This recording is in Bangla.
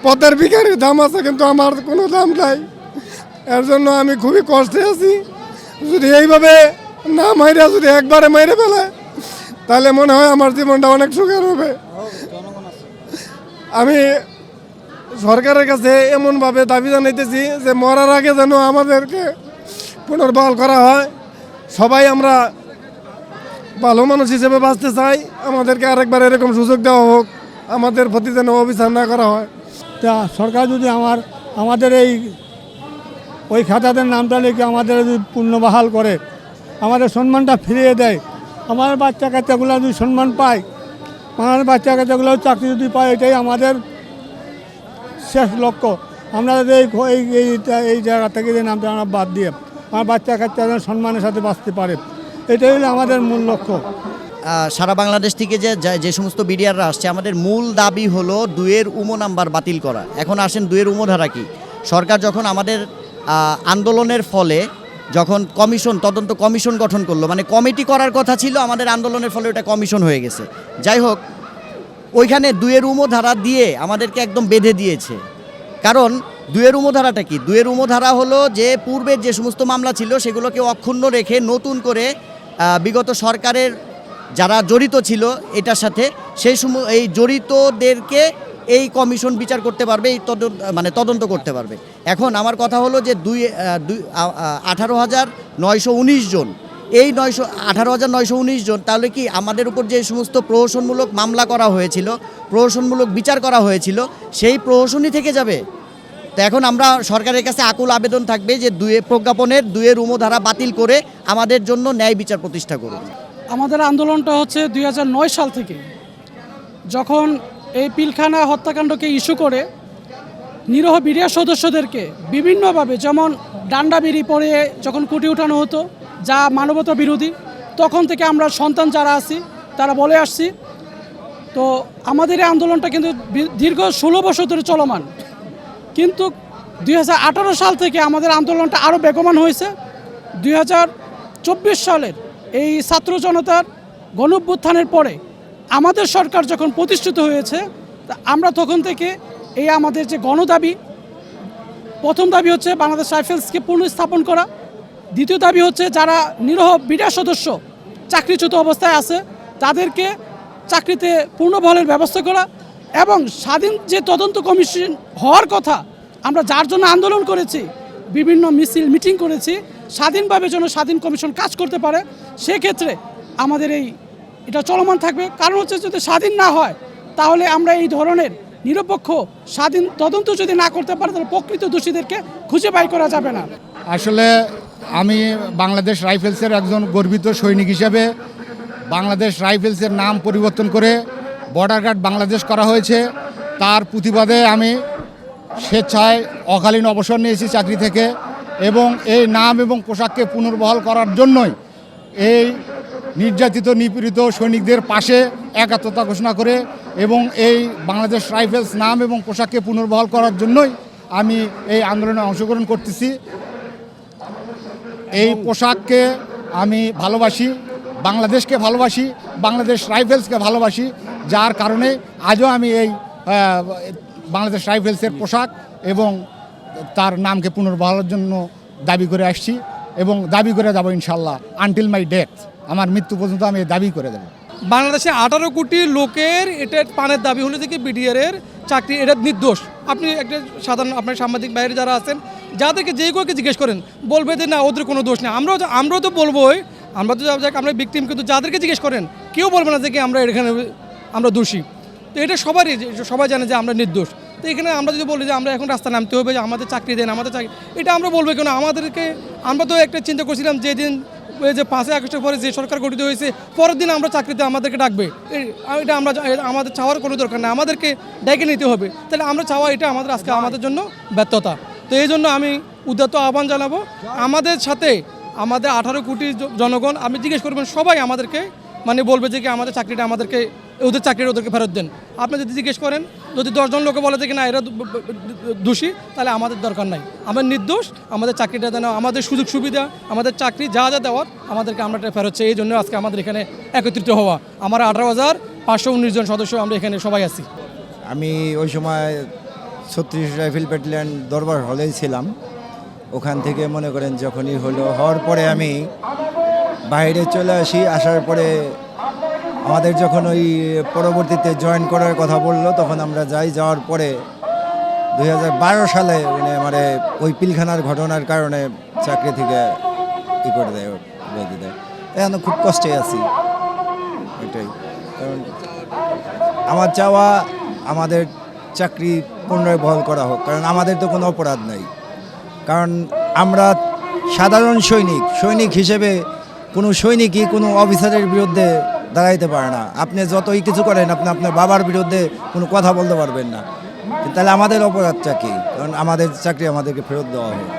পথের ভিখারির দাম আছে, কিন্তু আমার কোনো দাম নাই। এর জন্য আমি খুবই কষ্টে আছি। যদি এইভাবে না মাইরা যদি একবারে মাইরে ফেলে, তাহলে মনে হয় আমার জীবনটা অনেক সুখের হবে। আমি সরকারের কাছে এমনভাবে দাবি জানাইতেছি যে মরার আগে যেন আমাদেরকে পুনর্বহাল করা হয়। সবাই আমরা ভালো মানুষ হিসেবে বাঁচতে চাই, আমাদেরকে আরেকবার এরকম সুযোগ দেওয়া হোক, আমাদের প্রতি যেন অবিচার না করা হয়। তা সরকার যদি আমাদের ওই খাতাদের নামটা লিখে আমাদের যদি পুনর্বহাল করে, আমাদের সম্মানটা ফিরিয়ে দেয়, আমার বাচ্চা কাচ্চাগুলো যদি সম্মান পায়, আমার বাচ্চা কাচ্চাগুলো চাকরি যদি পায়, এটাই আমাদের শেষ লক্ষ্য। আমরা যদি এই জায়গা থেকে যে নামটা আমরা বাদ দিয়ে আমার বাচ্চা কাচ্চা যেন সম্মানের সাথে বাঁচতে পারে, এটাই হলো আমাদের মূল লক্ষ্য। সারা বাংলাদেশ থেকে যে সমস্ত বিডিআররা আসছে, আমাদের মূল দাবি হলো 2-এর উমো নাম্বার বাতিল করা। এখন আসেন 2-এর উমো ধারা কি? সরকার যখন আমাদের আন্দোলনের ফলে যখন তদন্ত কমিশন গঠন করলো, মানে কমিটি করার কথা ছিল, আমাদের আন্দোলনের ফলে ওটা কমিশন হয়ে গেছে। যাই হোক, ওইখানে 2-এর উমো ধারা দিয়ে আমাদেরকে একদম বেঁধে দিয়েছে। কারণ 2-এর উমো ধারাটা কি? 2-এর উমো ধারা হলো যে পূর্বের যে সমস্ত মামলা ছিল সেগুলোকে অক্ষুণ্ণ রেখে নতুন করে বিগত সরকারের যারা জড়িত ছিল এটার সাথে, এই জড়িতদেরকে এই কমিশন বিচার করতে পারবে, এই তদন্ত করতে পারবে। এখন আমার কথা হলো যে 18,919 জন, এই 18,919 জন, তাহলে কি আমাদের উপর যে সমস্ত প্রহসনমূলক মামলা করা হয়েছিল, প্রহসনমূলক বিচার করা হয়েছিল, সেই প্রহসনই থেকে যাবে? তো এখন আমরা সরকারের কাছে আকুল আবেদন থাকবে যে প্রজ্ঞাপনের 2-এর উমো ধারা বাতিল করে আমাদের জন্য ন্যায় বিচার প্রতিষ্ঠা করুন। আমাদের আন্দোলনটা হচ্ছে 2009 সাল থেকে, যখন এই পিলখানা হত্যাকাণ্ডকে ইস্যু করে নিরীহ বিডিআর সদস্যদেরকে বিভিন্নভাবে, যেমন ডান্ডা বিড়ি পরে যখন কুটি উঠানো হতো, যা মানবতা বিরোধী, তখন থেকে আমরা সন্তান যারা আছি তারা বলে আসছি। তো আমাদের এই আন্দোলনটা কিন্তু দীর্ঘ 16 বছর ধরে চলমান, কিন্তু 2018 সাল থেকে আমাদের আন্দোলনটা আরও বেগবান হয়েছে। 2024 সালের এই ছাত্র জনতার গণঅভ্যুত্থানের পরে আমাদের সরকার যখন প্রতিষ্ঠিত হয়েছে, আমরা তখন থেকে এই আমাদের যে গণদাবি, প্রথম দাবি হচ্ছে বাংলাদেশ রাইফেলসকে পুনঃস্থাপন করা, দ্বিতীয় দাবি হচ্ছে যারা নিরীহ বিডিআর সদস্য চাকরিচ্যুত অবস্থায় আছে তাদেরকে চাকরিতে পূর্ণবহালের ব্যবস্থা করা, এবং স্বাধীন যে তদন্ত কমিশন হওয়ার কথা, আমরা যার জন্য আন্দোলন করেছি, বিভিন্ন মিছিল মিটিং করেছি, স্বাধীনভাবে যেন স্বাধীন কমিশন কাজ করতে পারে, সেক্ষেত্রে আমাদের এটা চলমান থাকবে। কারণ হচ্ছে যদি স্বাধীন না হয়, তাহলে আমরা এই ধরনের নিরপেক্ষ স্বাধীন তদন্ত যদি না করতে পারে, তাহলে প্রকৃত দোষীদেরকে খুঁজে বাই করা যাবে না। আসলে আমি বাংলাদেশ রাইফেলসের একজন গর্বিত সৈনিক হিসেবে বাংলাদেশ রাইফেলসের নাম পরিবর্তন করে বর্ডার গার্ড বাংলাদেশ করা হয়েছে, তার প্রতিবাদে আমি স্বেচ্ছায় অকালীন অবসর নিয়েছি চাকরি থেকে, এবং এই নাম এবং পোশাককে পুনর্বহাল করার জন্যই এই নির্যাতিত নিপীড়িত সৈনিকদের পাশে একাত্মতা ঘোষণা করে, এবং এই বাংলাদেশ রাইফেলস নাম এবং পোশাককে পুনর্বহাল করার জন্যই আমি এই আন্দোলনে অংশগ্রহণ করতেছি। এই পোশাককে আমি ভালোবাসি, বাংলাদেশকে ভালোবাসি, বাংলাদেশ রাইফেলসকে ভালোবাসি, যার কারণে আজও আমি এই বাংলাদেশ রাইফেলসের পোশাক এবং তার নামকে পুনর্বহালের জন্য দাবি করে আসছি, এবং দাবি করে যাব ইনশাল্লাহ আনটিল মাই ডেথ, আমার মৃত্যু পর্যন্ত আমি দাবি করে দেব। বাংলাদেশে 18 কোটি লোকের এটা পানের দাবি হলে থেকে বিডিআরের চাকরি, এটা নির্দোষ। আপনি একটা সাধারণ আপনার সাংবাদিক বাইরে যারা আছেন, যাদেরকে যে কাউকে জিজ্ঞেস করেন, বলবে যে না ওদের কোনো দোষ নেই। আমরাও তো বলবোই, আমরা তো আমরা ভিকটিম, কিন্তু যাদেরকে জিজ্ঞেস করেন কেউ বলবে না যে কি আমরা এখানে আমরা দোষী। তো এটা সবাই জানে যে আমরা নির্দোষ। তো এখানে আমরা যদি বলি যে আমরা এখন রাস্তা নামতে হবে, যে আমাদের চাকরি দেন, আমাদের চাকরি, এটা আমরা বলবো কেন? আমরা তো একটা চিন্তা করছিলাম যেদিন যে 5ই আগস্টের পরে যে সরকার গঠিত হয়েছে, পরের দিন আমরা চাকরিতে আমাদেরকে ডাকবে, এটা আমাদের চাওয়ার কোনো দরকার নেই, আমাদেরকে ডেকে নিতে হবে। তাহলে আমরা চাওয়া এটা আজকে আমাদের জন্য ব্যর্থতা। তো এই জন্য আমি উদাত্ত আহ্বান জানাবো, আমাদের সাথে আমাদের 18 কোটি জনগণ, আপনি জিজ্ঞেস করবেন, সবাই আমাদেরকে বলবে যে কি আমাদের চাকরিটা ওদেরকে ফেরত দেন। আপনি যদি জিজ্ঞেস করেন, যদি 10 জন লোকে বলে যে কি না এরা দোষী, তাহলে আমাদের দরকার নাই, আমরা নির্দোষ, আমাদের চাকরিটা দেন, আমাদের সুযোগ সুবিধা, আমাদের চাকরি যা দেওয়ার আমাদেরকে আমরা ফেরত চাই। এই জন্য আজকে আমাদের এখানে একত্রিত হওয়া। আমরা 18,519 জন সদস্য আমরা এখানে সবাই আছি। আমি ওই সময় 36 রাইফেল ব্যাটালিয়ন দরবার হলেই ছিলাম। ওখান থেকে মনে করেন যখনই হওয়ার পরে আমি বাইরে চলে আসি। আসার পরে আমাদের যখন ওই পরবর্তীতে জয়েন করার কথা বললো তখন আমরা যাওয়ার পরে 2012 সালে মানে ওই পিলখানার ঘটনার কারণে চাকরি থেকে করে দেয়, বেঁধে দেয়। এখন খুব কষ্টে আছি এটাই। কারণ আমার চাওয়া আমাদের চাকরি পুনরায় বহাল করা হোক, কারণ আমাদের তো কোনো অপরাধ নাই। কারণ আমরা সাধারণ সৈনিক হিসেবে কোনো সৈনিকই কোনো অফিসারের বিরুদ্ধে দাঁড়াইতে পারে না। আপনি যতই কিছু করেন, আপনি আপনার বাবার বিরুদ্ধে কোনো কথা বলতে পারবেন না। তাহলে আমাদের অপরাধটা কি? কারণ আমাদের চাকরি আমাদেরকে ফেরত দেওয়া হোক।